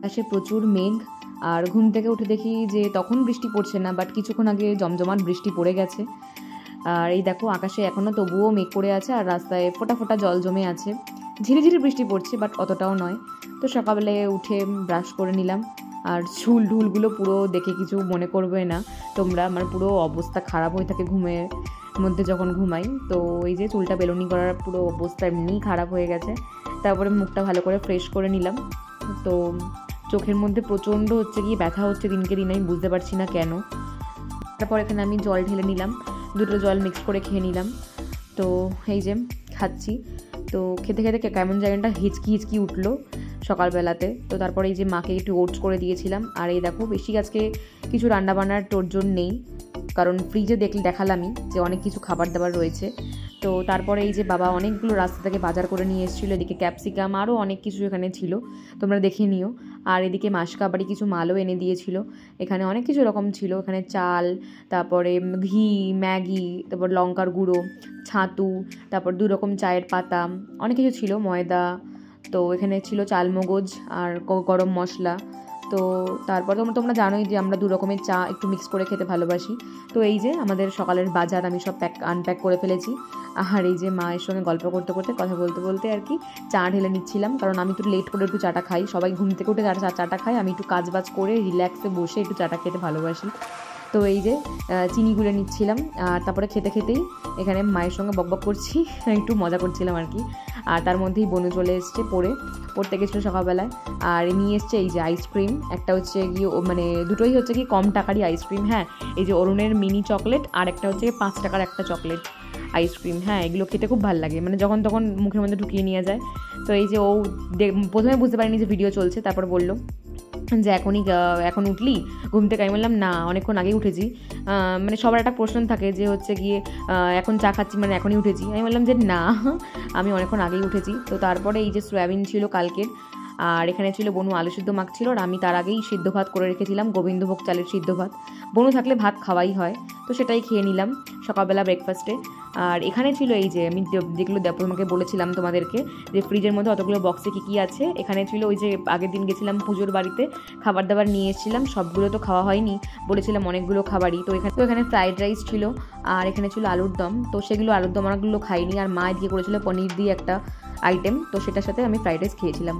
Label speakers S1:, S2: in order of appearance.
S1: আকাশে প্রচুর মেঘ। আর ঘুম থেকে উঠে দেখি যে তখন বৃষ্টি পড়ছে না, বাট কিছুক্ষণ আগে জমজমাট বৃষ্টি পড়ে গেছে। আর এই দেখো আকাশে এখনও তবুও মেঘ করে আছে, আর রাস্তায় ফোঁটা ফোঁটা জল জমে আছে। ঝিরিঝিরি বৃষ্টি পড়ছে, বাট অতটাও নয়। তো সকালে উঠে ব্রাশ করে নিলাম। আর চুল ঢুলগুলো পুরো দেখে কিছু মনে করবে না তোমরা, আমার পুরো অবস্থা খারাপ হয়ে থাকে ঘুমের মধ্যে যখন ঘুমাই। তো এই যে চুলটা বেলুনি করার পুরো অবস্থা এমনিই খারাপ হয়ে গেছে। তারপরে মুখটা ভালো করে ফ্রেশ করে নিলাম। তো চোখের মধ্যে প্রচণ্ড হচ্ছে কি ব্যথা হচ্ছে দিনকে দিন, আমি বুঝতে পারছি না কেন। তারপর এখানে আমি জল ঢেলে নিলাম, দুটো জল মিক্স করে খেয়ে নিলাম। তো এই যে খাচ্ছি। তো খেতে খেতে কেমন জায়গাটা হিচকি হিচকি উঠলো সকালবেলাতে। তো তারপরে এই যে মাকে একটু ওটস করে দিয়েছিলাম। আর এই দেখো বেশি আজকে কিছু রান্নাবান্নার তোড়জোড় নেই, কারণ ফ্রিজে দেখালামই যে অনেক কিছু খাবার দাবার রয়েছে। তো তারপরে এই যে বাবা অনেকগুলো রাস্তা থেকে বাজার করে নিয়ে এসেছিলো, এদিকে ক্যাপসিকাম আরও অনেক কিছু এখানে ছিল, তোমরা দেখে নিও। আর এদিকে মাসকাবাড়ি কিছু মালও এনে দিয়েছিল। এখানে অনেক কিছু রকম ছিল, এখানে চাল, তারপরে ঘি, ম্যাগি, তারপর লঙ্কার গুঁড়ো, ছাতু, তারপর 2 রকম চায়ের পাতা, অনেক কিছু ছিল, ময়দা। তো এখানে ছিল চালমগজ আর গরম মশলা। তো তারপর তোমরা জানোই যে আমরা 2 রকমের চা একটু মিক্স করে খেতে ভালোবাসি। তো এই যে আমাদের সকালের বাজার আমি সব আনপ্যাক করে ফেলেছি। আর এই যে মায়ের সঙ্গে গল্প করতে করতে কথা বলতে বলতে আর কি চা ঢেলে নিচ্ছিলাম, কারণ আমি একটু লেট করে একটু চাটা খাই। সবাই ঘুম থেকে উঠে চাটা খাই, আমি একটু কাজ বাজ করে রিল্যাক্সে বসে একটু চাটা খেতে ভালোবাসি। তো এই যে চিনি গুলে নিচ্ছিলাম। আর তারপরে খেতে খেতেই এখানে মায়ের সঙ্গে বকবক করছি, একটু মজা করছিলাম আর কি। আর তার মধ্যেই বনু চলে এসছে, পড়তে গেছিলো সকালবেলায়। আর নিয়ে এসছে এই যে আইসক্রিম, একটা হচ্ছে গিয়ে মানে দুটোই হচ্ছে কি কম টাকারই আইসক্রিম। হ্যাঁ, এই যে অরুণের মিনি চকলেট, আর একটা হচ্ছে 5 টাকার একটা চকলেট আইসক্রিম। হ্যাঁ, এগুলো খেতে খুব ভালো লাগে, মানে যখন তখন মুখের মধ্যে ঢুকিয়ে নিয়ে যায়। তো এই যে ও প্রথমে বুঝতে পারিনি যে ভিডিও চলছে, তারপর বললো যে এখন উঠলি ঘুম থেকে? আমি বললাম না, অনেকক্ষণ আগেই উঠেছি। মানে সবার একটা প্রশ্ন থাকে যে হচ্ছে গিয়ে এখন চা খাচ্ছি মানে এখনই উঠেছি। আমি বললাম যে না, আমি অনেকক্ষণ আগেই উঠেছি। তো তারপরে এই যে সয়াবিন ছিল কালকের, আর এখানে ছিল বনু আলু সিদ্ধ মাখছিল, আর আমি তার আগেই সিদ্ধ ভাত করে রেখেছিলাম, গোবিন্দভোগ চালের সিদ্ধ ভাত। বনু থাকলে ভাত খাওয়াই হয়, তো সেটাই খেয়ে নিলাম সকালবেলা ব্রেকফাস্টে। আর এখানে ছিল এই যে আমি যেগুলো তোমাকে বলেছিলাম তোমাদেরকে যে ফ্রিজের মধ্যে অতগুলো বক্সে কী আছে, এখানে ছিল ওই যে আগের দিন গেছিলাম পুজোর বাড়িতে, খাবার দাবার নিয়ে এসেছিলাম, সবগুলো তো খাওয়া হয়নি, বলেছিলাম অনেকগুলো খাবারই। তো এখানে ফ্রাইড রাইস ছিল, আর এখানে ছিল আলুর দম। তো সেগুলো আলুর দম অনেকগুলো খাইনি, আর মা দিয়ে করেছিল পনির দিয়ে একটা আইটেম, তো সেটার সাথে আমি ফ্রাইড রাইস খেয়েছিলাম।